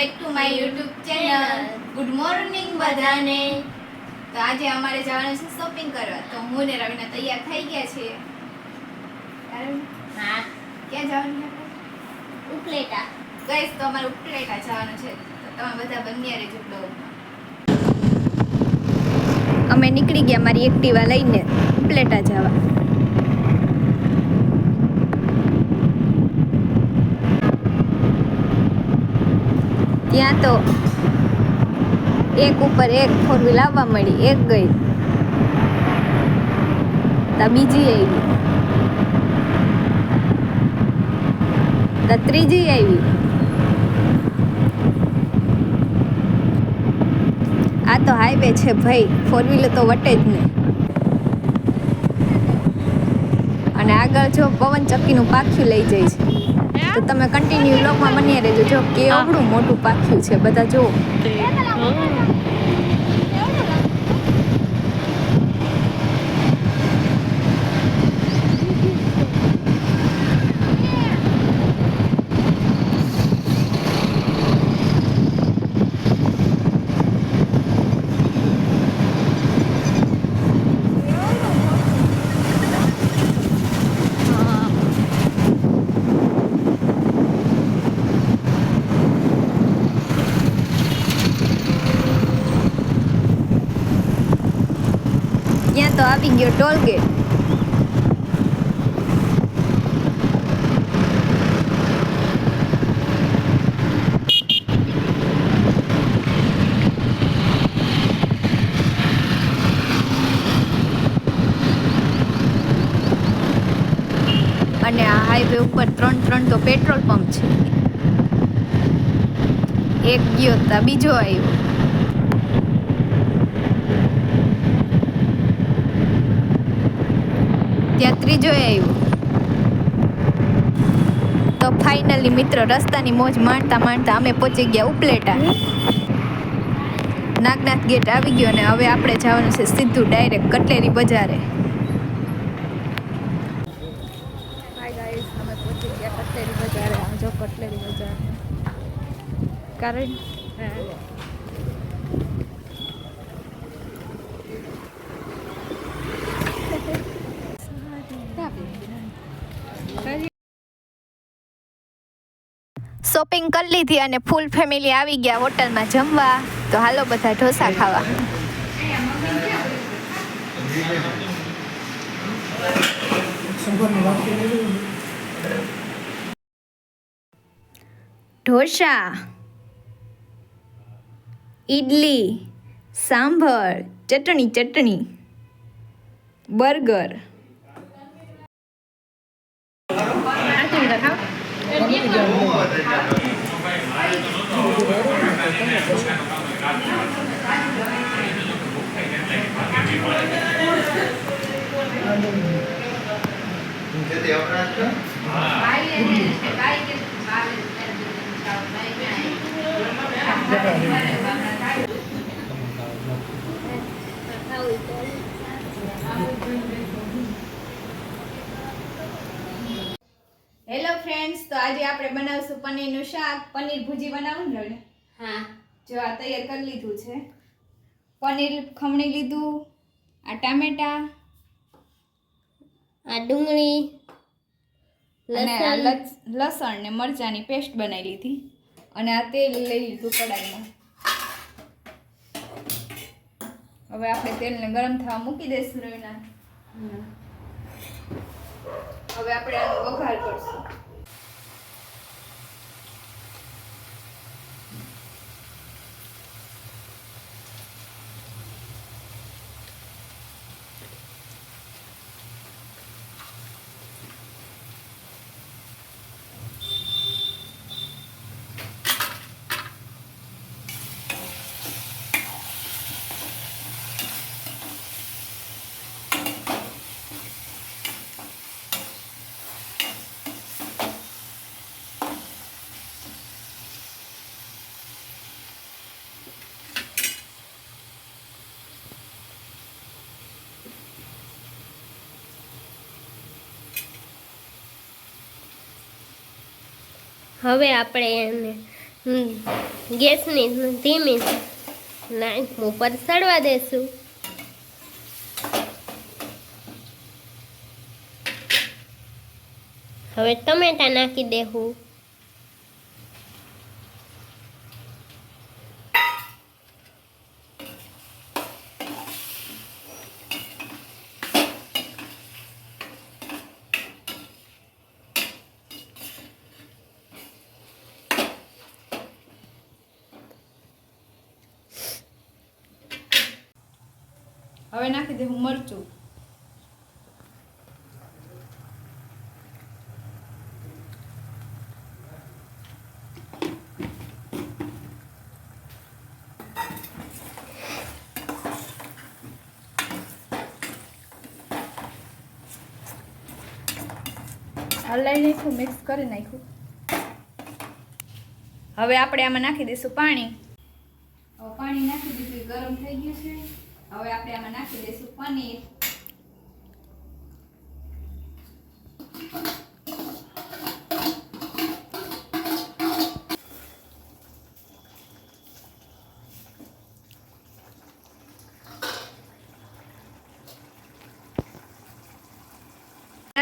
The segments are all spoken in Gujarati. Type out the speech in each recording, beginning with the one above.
Back to my YouTube channel. Good morning બધાને. તો આજે અમારે જવાનું છે શોપિંગ કરવા. તો હું ને રવિના તૈયાર થઈ ગયા છીએ. હા, ક્યાં જવાનું છે? ઉપલેટા. ગાઈસ, તો અમારે ઉપલેટા જવાનું છે. તો તમે બધા બન્યા રહેજો બ્લોગમાં. અમે નીકળી ગયા મારી એક્ટિવા લઈને ઉપલેટા જવા. ત્યાં તો એક ઉપર એક ફોર વ્હીલ આવવા મળી. એક ગઈ તો બીજી આવી, તો ત્રીજી આવી. આ તો હાઈવે છે ભાઈ, ફોર વ્હીલર તો વટે જ નહીં. અને આગળ જો પવન ચક્કીનું પાખ્યું લઈ જાય છે. તો તમે કન્ટિન્યુ બ્લોગમાં બન્યા રહેજો. જો કેવડું મોટું પાખ્યું છે, બધા જો. ત્યાં તો આવી ગયો ટોલ ગેટ. અને આ હાઈવે ઉપર ત્રણ તો પેટ્રોલ પંપ છે. એક ગયો તા બીજો આવ્યો. ત્યાં ત્રીજો આવ્યો. તો ફાઇનલી મિત્રો રસ્તાની મોજ માણતા માણતા અમે પહોંચી ગયા ઉપલેટા. નાગનાથ ગેટ આવી ગયો અને હવે આપણે જવાનું છે સીધું ડાયરેક્ટ કટલેરી બજારે. હાય ગાઈસ, અમે પહોંચી ગયા કટલેરી બજારે. આ જો કટલેરી બજાર. કારણ શોપિંગ કરી લીધી અને ફૂલ ફેમિલી આવી ગયા હોટલમાં જમવા. તો હાલો બધા ઢોસા ખાવા. ઢોસા, ઈડલી, સાંભર, ચટણી, બર્ગર. હેલો ફ્રેન્ડ્સ, તો આજે આપણે બનાવશું પનીરનું શાક. પનીર ભુજી બનાવું ને? હા, જો આ તૈયાર કરી લીધું છે. પનીર ખમણી લીધું, આ ટામેટા, આ ડુંગળી, અને આ લસણ ને મરચાંની પેસ્ટ બનાવી લીધી. અને આ તેલ લઈ લીધું કડાઈમાં. હવે આપણે તેલને ગરમ થવા મૂકી દઈશું રવિના. હવે આપણે આનો વઘાર કરશું. હવે આપણે એને ગેસની ધીમી લાઈન ઉપર સડવા દેશું. હવે ટમેટા નાખી દેવું. હવે નાખી દેવું મરચું. હલાઈ નાખ્યું, મિક્સ કરી નાખ્યું. હવે આપણે આમાં નાખી દઈશું પાણી. હવે પાણી નાખી દીધું, ગરમ થઈ ગયું છે. હવે આપણે આમાં નાખી દઈશું પનીર.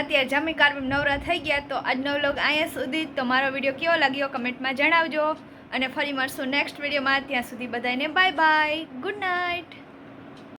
અત્યારે જમી કારવી નવરા થઈ ગયા. તો આજનો વ્લોગ અહીંયા સુધી. તો મારો વિડીયો કેવો લાગ્યો કમેન્ટમાં જણાવજો. અને ફરી મળશું નેક્સ્ટ વિડીયોમાં. ત્યાં સુધી બધાને બાય બાય, ગુડ નાઇટ.